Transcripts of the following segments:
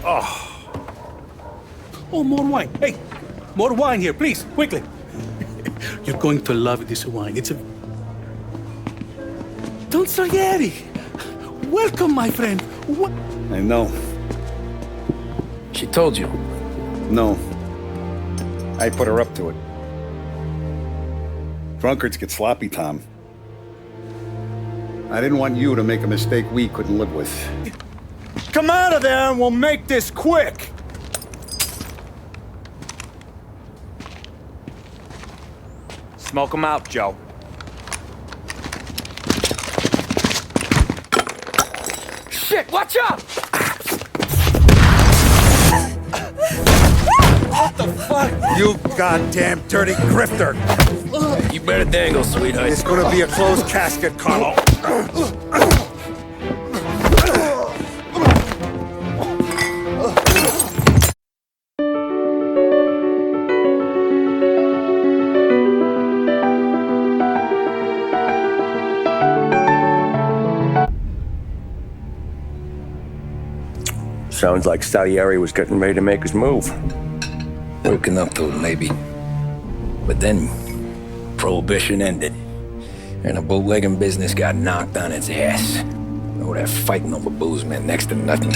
Oh, more wine. Hey, more wine here, please, quickly. You're going to love this wine. It's a... Don Salieri. Welcome, my friend. What? I know. She told you. No. I put her up to it. Drunkards get sloppy, Tom. I didn't want you to make a mistake we couldn't live with. Come out of there and we'll make this quick! Smoke 'em out, Joe. Shit, watch out! What the fuck? You goddamn dirty grifter! You better dangle, sweetheart. It's gonna be a closed casket, Carlo. Sounds like Salieri was getting ready to make his move. Working up to it, maybe. But then, Prohibition ended, and the bootlegging business got knocked on its ass. Oh, that fighting over booze meant next to nothing.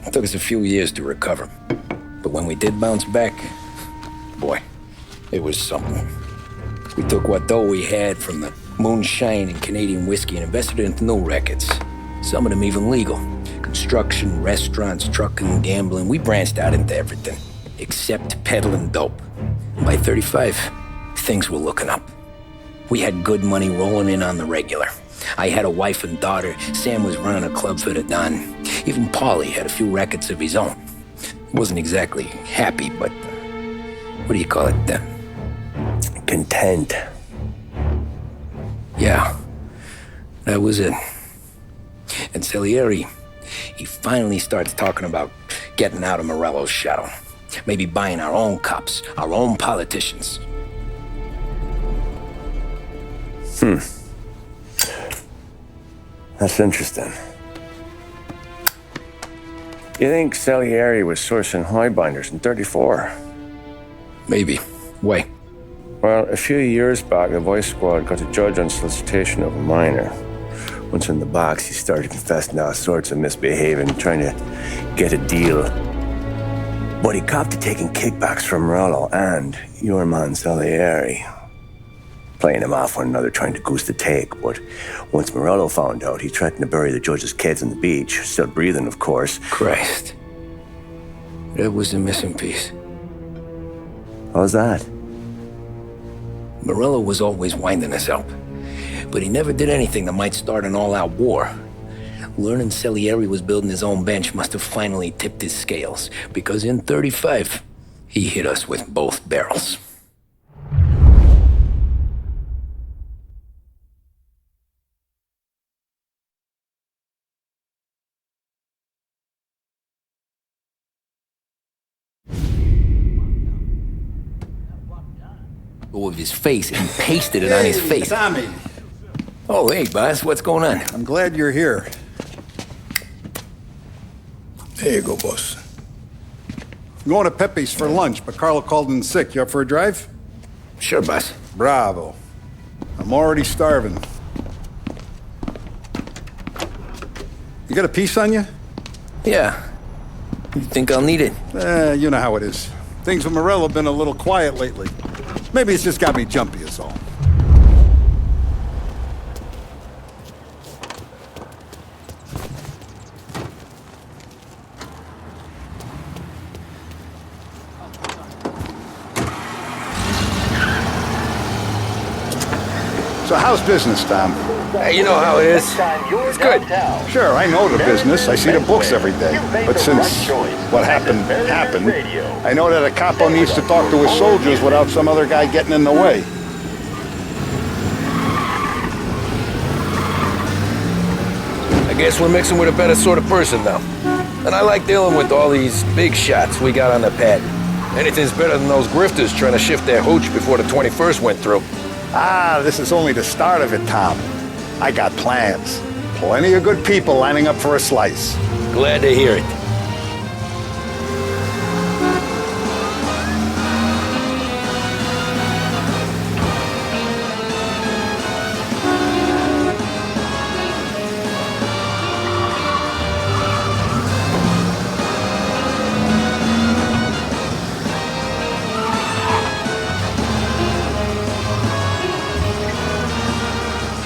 It took us a few years to recover. But when we did bounce back, boy, it was something. We took what dough we had from the moonshine and Canadian whiskey and invested it into new records. Some of them even legal. Construction, restaurants, trucking, gambling. We branched out into everything, except peddling dope. By 35, things were looking up. We had good money rolling in on the regular. I had a wife and daughter. Sam was running a club for the Don. Even Paulie had a few records of his own. Wasn't exactly happy, but what do you call it? Content. Yeah, that was it. And Salieri, he finally starts talking about getting out of Morello's shadow. Maybe buying our own cops, our own politicians. That's interesting. You think Salieri was sourcing highbinders in 34? Maybe. Why? Well, a few years back, the Vice Squad got a judge on solicitation of a minor. Once in the box, he started confessing all sorts of misbehaving, trying to get a deal. But he copped to taking kickbacks from Morello and your man Salieri. Playing him off one another, trying to goose the take. But once Morello found out, he threatened to bury the judge's kids on the beach. Still breathing, of course. Christ. That was the missing piece. How's that? Morello was always winding us up. But he never did anything that might start an all-out war. Learning Salieri was building his own bench must have finally tipped his scales, because in 35, he hit us with both barrels. With his face, and pasted it on his face. Tommy. Oh, hey, boss, what's going on? I'm glad you're here. There you go, boss. I'm going to Pepe's for lunch, but Carlo called in sick. You up for a drive? Sure, boss. Bravo. I'm already starving. You got a piece on you? Yeah. You think I'll need it? You know how it is. Things with Morello have been a little quiet lately. Maybe it's just got me jumpy is all. So how's business, Tom? Hey, you know how it is. It's good. Sure, I know the business. I see the books every day. But since what happened, I know that a capo needs to talk to his soldiers without some other guy getting in the way. I guess we're mixing with a better sort of person now. And I like dealing with all these big shots we got on the pad. Anything's better than those grifters trying to shift their hooch before the 21st went through. Ah, this is only the start of it, Tom. I got plans. Plenty of good people lining up for a slice. Glad to hear it.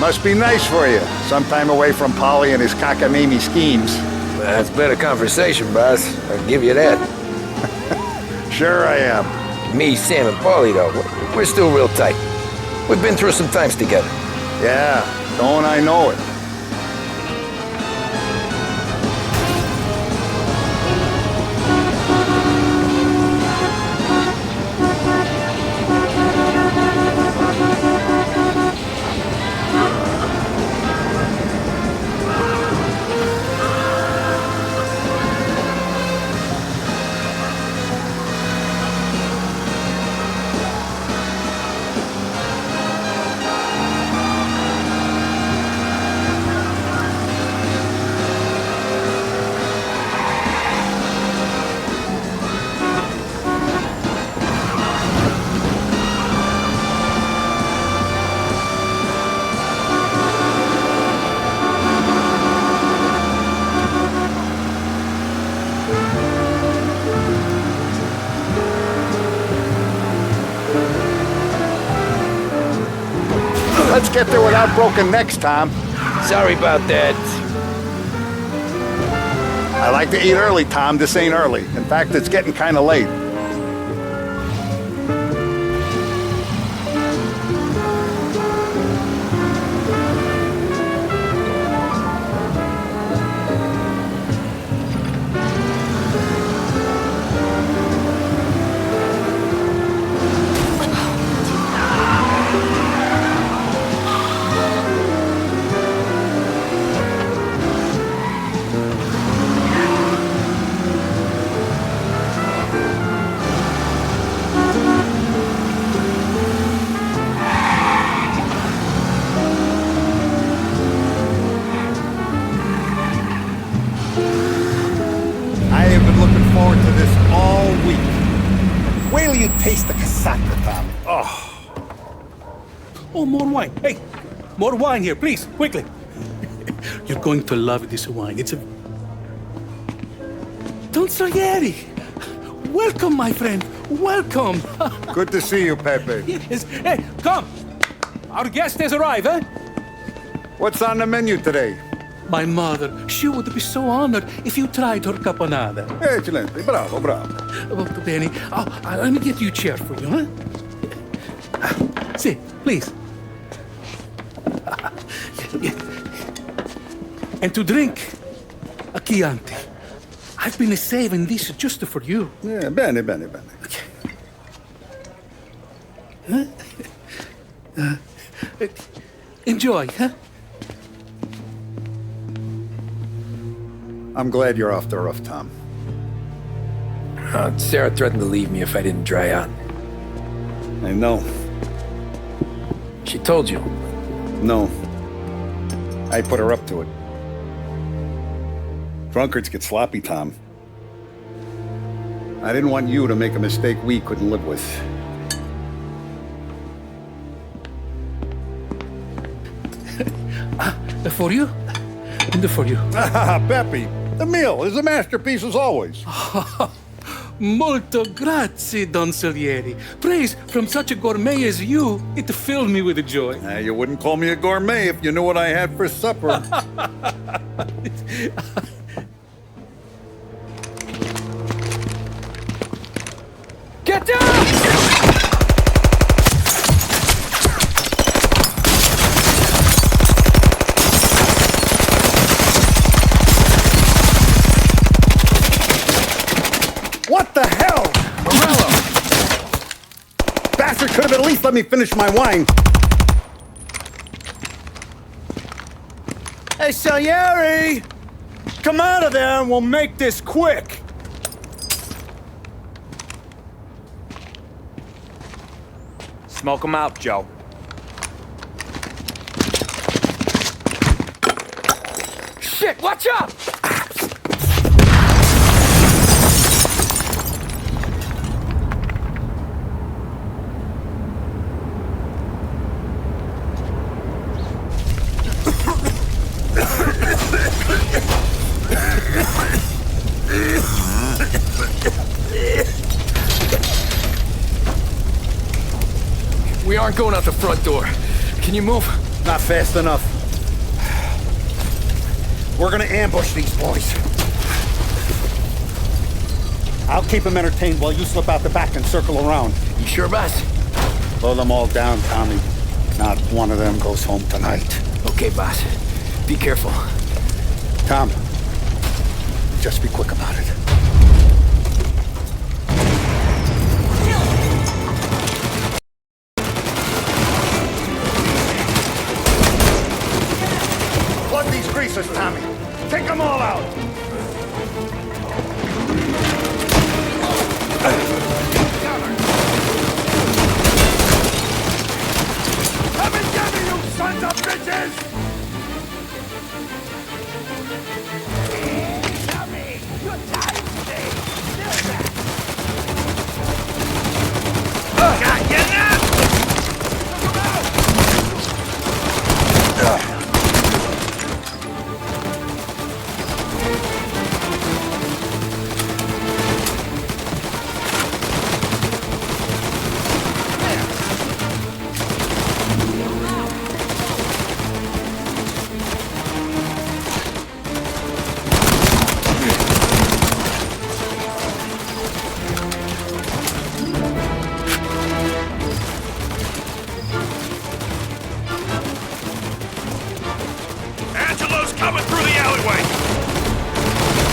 Must be nice for you. Some time away from Polly and his cockamamie schemes. That's better conversation, boss. I'll give you that. Sure I am. Me, Sam, and Paulie, though, we're still real tight. We've been through some times together. Yeah, don't I know it. Let's get there without broken necks, Tom. Sorry about that. I like to eat early, Tom. This ain't early. In fact, it's getting kind of late. Forward to this all week. Wait till you taste the cassata, Tom. Oh, more wine. Hey, more wine here, please, quickly. You're going to love this wine. It's a... Don Salieri. Welcome, my friend. Welcome. Good to see you, Pepe. Yes. Hey, come. Our guest has arrived, eh? What's on the menu today? My mother, she would be so honored if you tried her caponata. Excelente, bravo, bravo. Molto bene. Oh, let me get you a chair for you, huh? See, please. And to drink, a Chianti. I've been saving this just for you. Yeah, bene, bene, bene. Huh? Enjoy, huh? I'm glad you're off the roof, Tom. Sarah threatened to leave me if I didn't dry out. I know. She told you. No. I put her up to it. Drunkards get sloppy, Tom. I didn't want you to make a mistake we couldn't live with. For you? And for you. Pepe, the meal is a masterpiece as always. Molto grazie, Don Salieri. Praise from such a gourmet as you, it filled me with joy. You wouldn't call me a gourmet if you knew what I had for supper. Get down! What the hell? Morello! Bastard could have at least let me finish my wine. Hey, Salieri! Come out of there and we'll make this quick! Smoke 'em out, Joe. Shit, watch out! We aren't going out the front door. Can you move? Not fast enough. We're gonna ambush these boys. I'll keep them entertained while you slip out the back and circle around. You sure, boss? Blow them all down, Tommy. Not one of them goes home tonight. Okay, boss. Be careful. Tom, just be quick about it. Plug these greasers, Tommy. Take them all out. Come and get me, you sons of bitches! Coming through the alleyway!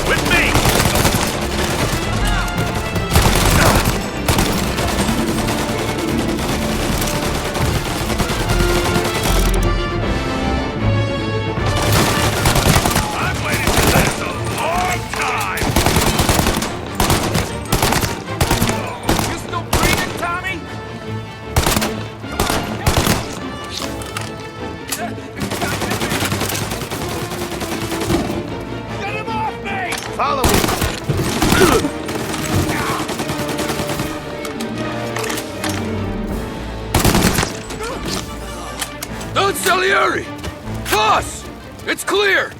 With me! I've waited for this a long time! You still breathing, Tommy? Follow me! Don Salieri! Boss! It's clear!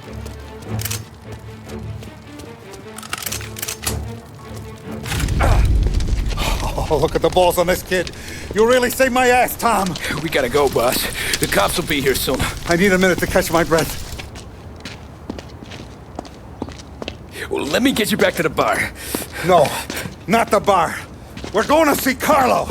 Oh, look at the balls on this kid. You really saved my ass, Tom. We gotta go, boss. The cops will be here soon. I need a minute to catch my breath. Well, let me get you back to the bar. No, not the bar. We're going to see Carlo.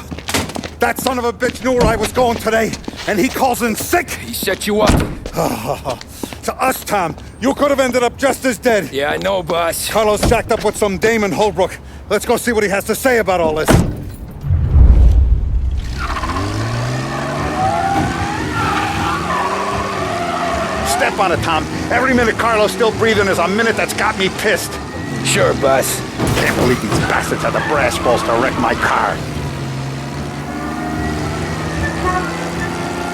That son of a bitch knew where I was going today, and he calls in sick. He set you up. To us, Tom, you could have ended up just as dead. Yeah, I know, boss. Carlo's shacked up with some dame in Holbrook. Let's go see what he has to say about all this. Step on it, Tom. Every minute Carlo's still breathing is a minute that's got me pissed. Sure, boss. Can't believe these bastards had the brass balls to wreck my car.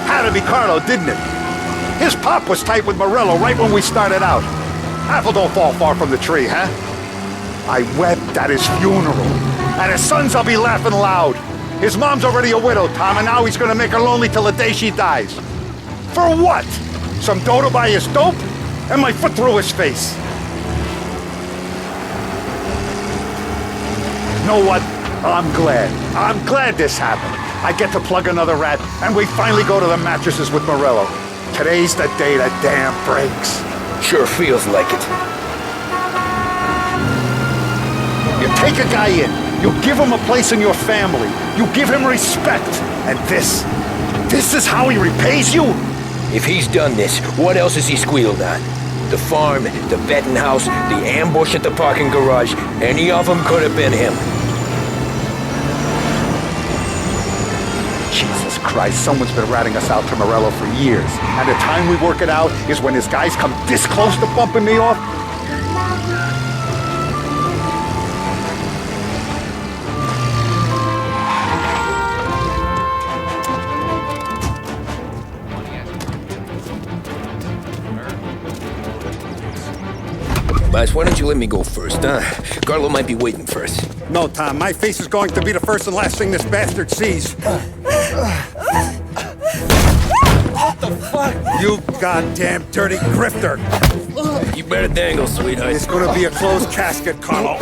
Had to be Carlo, didn't it? His pop was tight with Morello right when we started out. Apple don't fall far from the tree, huh? I wept at his funeral. At his sons, I'll be laughing loud. His mom's already a widow, Tom, and now he's gonna make her lonely till the day she dies. For what? Some dough to buy his dope? And my foot through his face. You know what? I'm glad. I'm glad this happened. I get to plug another rat, and we finally go to the mattresses with Morello. Today's the day the dam breaks. Sure feels like it. You take a guy in, you give him a place in your family, you give him respect, and this is how he repays you? If he's done this, what else has he squealed on? The farm, the betting house, the ambush at the parking garage, any of them could have been him. Jesus Christ, someone's been ratting us out to Morello for years. And the time we work it out is when his guys come this close to bumping me off. Boss, why don't you let me go first, huh? Carlo might be waiting for us. No, Tom, my face is going to be the first and last thing this bastard sees. What the fuck? You goddamn dirty grifter. You better dangle, sweetheart. It's gonna be a closed casket, Carlo.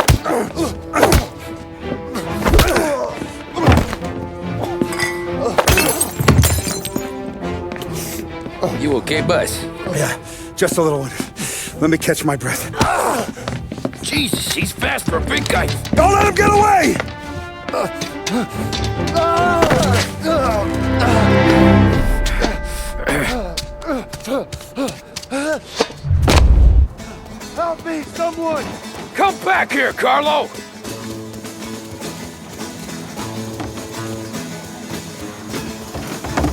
You okay, Buzz? Yeah, just a little one. Let me catch my breath. Jesus, he's fast for a big guy. Don't let him get away! Help me, someone! Come back here, Carlo!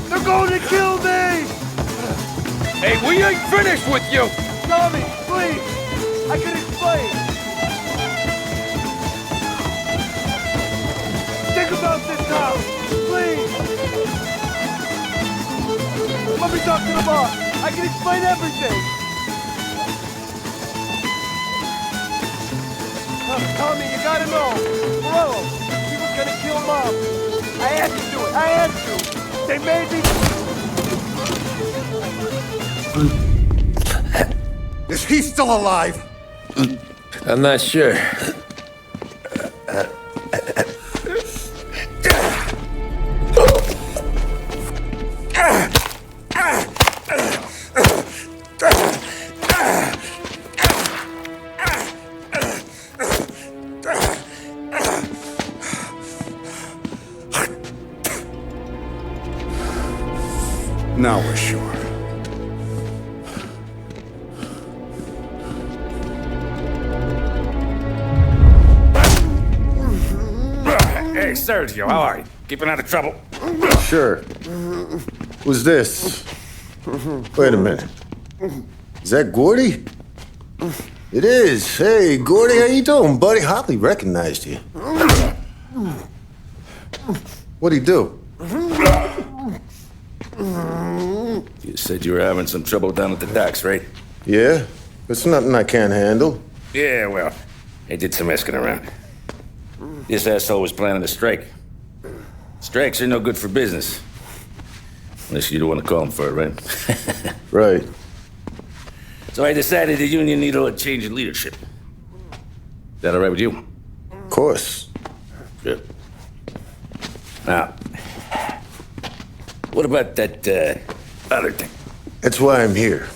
They're going to kill me! Hey, we ain't finished with you! Tommy, please! I can explain! Think about this now! Please! Let me talk to the boss! I can explain everything! Tommy, you gotta know! Morello, he was gonna kill Mom! I had to do it! I had to! They made me... Is he still alive? I'm not sure. Now we're sure. Hey, Sergio, how are you? Keeping out of trouble? Sure. Who's this? Wait a minute. Is that Gordy? It is. Hey, Gordy, how you doing, buddy? Hardly recognized you. What'd he do? You said you were having some trouble down at the docks, right? Yeah? It's nothing I can't handle. Yeah, well, I did some asking around. This asshole was planning a strike. Strikes are no good for business. Unless you don't want to call him for it, right? Right. So I decided the union needed a change in leadership. Is that all right with you? Of course. Good. Now, what about that, other thing? That's why I'm here.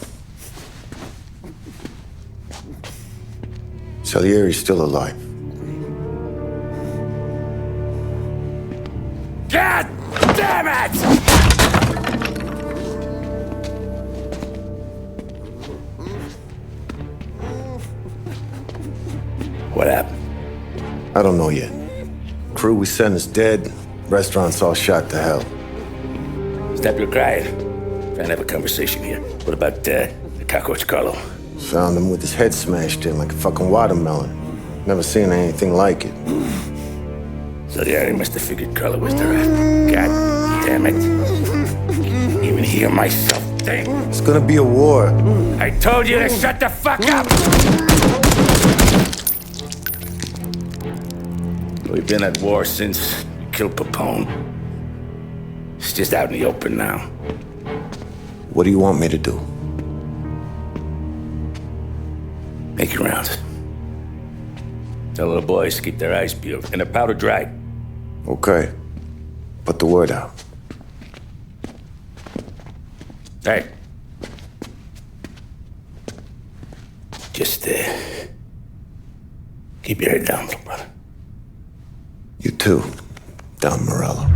Salieri's still alive. God damn it! What happened? I don't know yet. Crew we sent is dead. Restaurant's all shot to hell. Stop your crying. Trying to have a conversation here. What about, the cockroach Carlo? Found him with his head smashed in like a fucking watermelon. Never seen anything like it. So yeah, he must have figured Carlo was the rat. God damn it. Can't even hear myself think. It's gonna be a war. I told you to shut the fuck up! We've been at war since we killed Papone. It's just out in the open now. What do you want me to do? Make your rounds. Tell little boys to keep their eyes peeled and their powder dry. Okay. Put the word out. Hey. Just, keep your head down, little brother. You too, Don Morello.